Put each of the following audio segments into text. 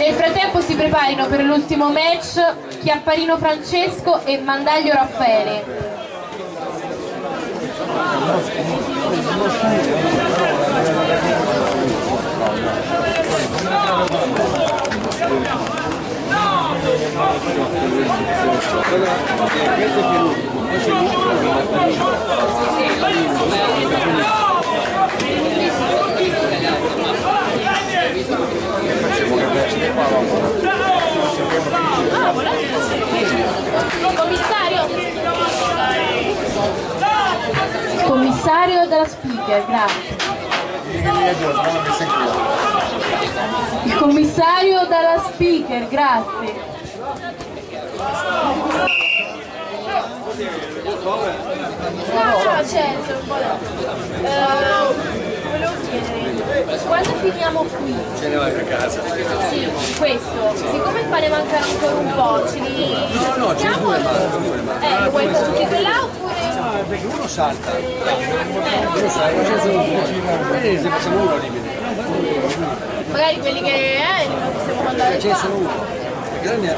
Nel frattempo si preparino per l'ultimo match Chiapparino Francesco e Mandaglio Raffaele. Commissario della speaker, grazie. Il commissario dalla speaker, grazie. No, c'è, volevo chiedere, quando finiamo qui? Ce ne vai a casa. Sì, questo, siccome il pane mancano ancora un po', ce li... No, c'è due mani. Lo vuoi tutti e due là oppure? No, perché uno salta. Uno salta, c'è solo uno. E se facciamo uno li vede. Magari quelli che non possiamo mandare C'è qua. solo uno. Perché non è...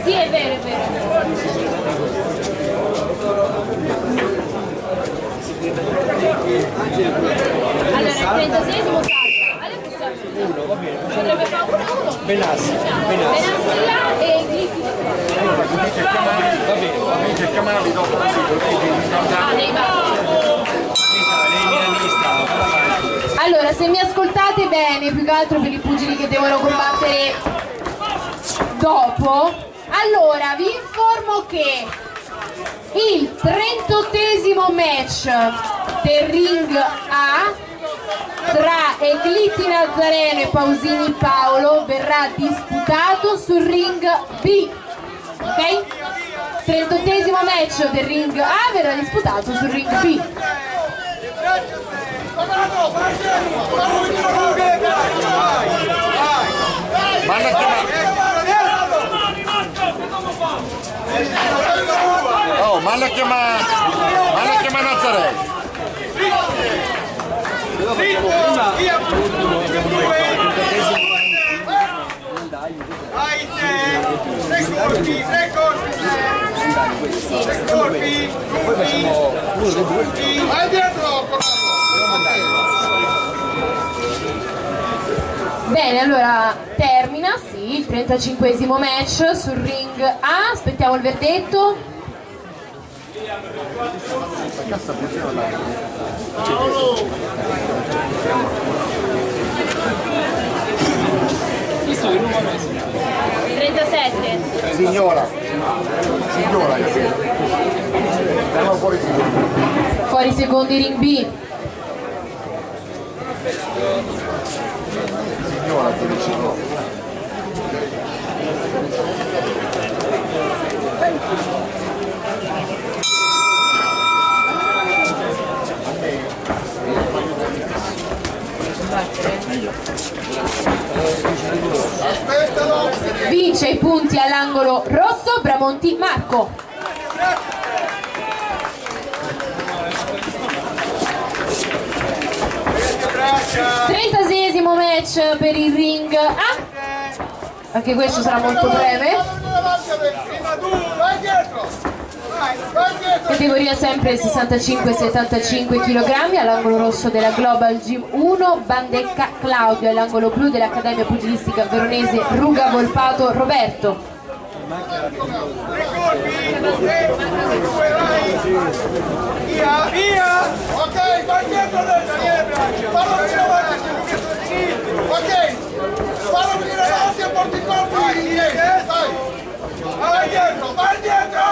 Sì, è vero, è vero. Allora, il 36esimo salta. Uno, va bene. Potrebbe fare uno. Benassi. Benassi là e Griffith. Va bene. Che chiamavi dopo Nei Allora, se mi ascoltate bene, più che altro per i pugili che devono combattere dopo, allora vi informo che il 38esimo match del ring A tra Eglitti Nazareno e Pausini Paolo verrà disputato sul ring B, ok? 38esimo match del ring A verrà disputato sul ring B. Manda a chiamare Nazareno. Bene, allora termina, sì, il 35esimo match sul ring A, aspettiamo il verdetto. Questo è il numero 37. Signora, capito? Andiamo fuori secondi. Fuori secondi ring B. Signora, ti dicevo. Vince i punti all'angolo rosso Bramonti Marco. Trentaseiesimo match per il ring A. Anche questo sarà molto breve. Categoria sempre 65-75 kg, all'angolo rosso della Global Gym 1 Bandecca Claudio, all'angolo blu dell'Accademia Pugilistica Veronese Ruga Volpato Roberto. Via! Ok, va dietro adesso! Fallo venire avanti! Ok! Fallo venire avanti e porti il colpo! Vai! Vai dietro! Vai dietro!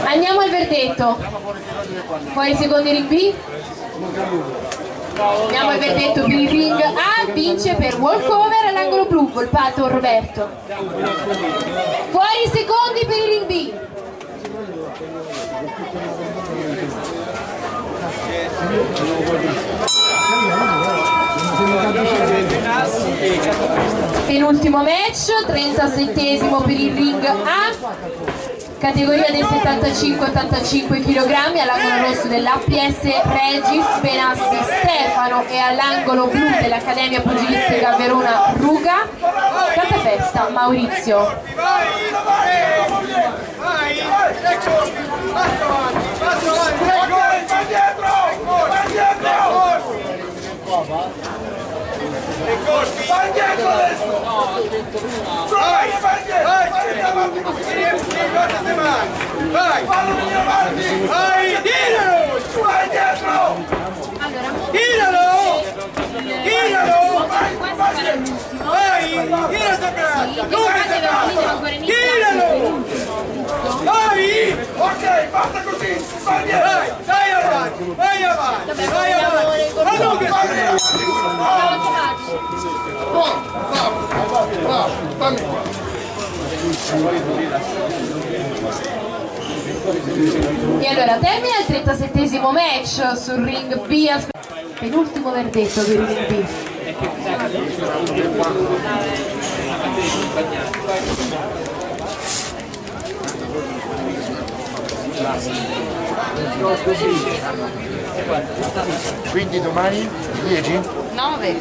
Andiamo al verdetto. Fuori secondi ring B. Andiamo al verdetto per il ring A. Vince per walkover all'angolo blu, Volpato Roberto. Fuori i secondi per il ring B. Penultimo match, 37esimo per il ring A, categoria dei 75-85 kg, all'angolo rosso dell'APS Regis Benassi Stefano e all'angolo blu dell'Accademia Pugilistica Verona Ruga Catafesta Maurizio. Vai dietro adesso! Vai, vai dietro! Vai! Fallo venire avanti! Vai! Tiralo! Vai dietro! Tiralo! Tiralo! Vai! Vai! Tira sta braccia! Tiralo! Vai! Ok, basta così! Vai dietro! Vai! Dai avanti! Vai avanti! Vai avanti! Ma non che E allora termina il 37esimo match sul ring B, penultimo verdetto per il ring B. Quindi domani 10? 9.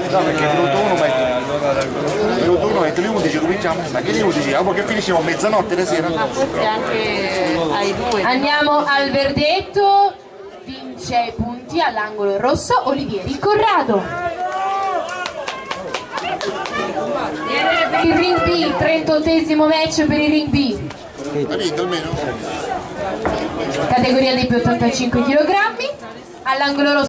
No, perché minuto 1 mette le 11 cominciamo. Ma che le 11? Dopo che finisciamo mezzanotte la sera? Ma forse anche ai 2. Andiamo al verdetto, vince ai punti all'angolo rosso Olivieri Corrado. Il ring B, 38esimo match per il ring B. Ha vinto almeno? Categoria dei più 85 kg, all'angolo rosso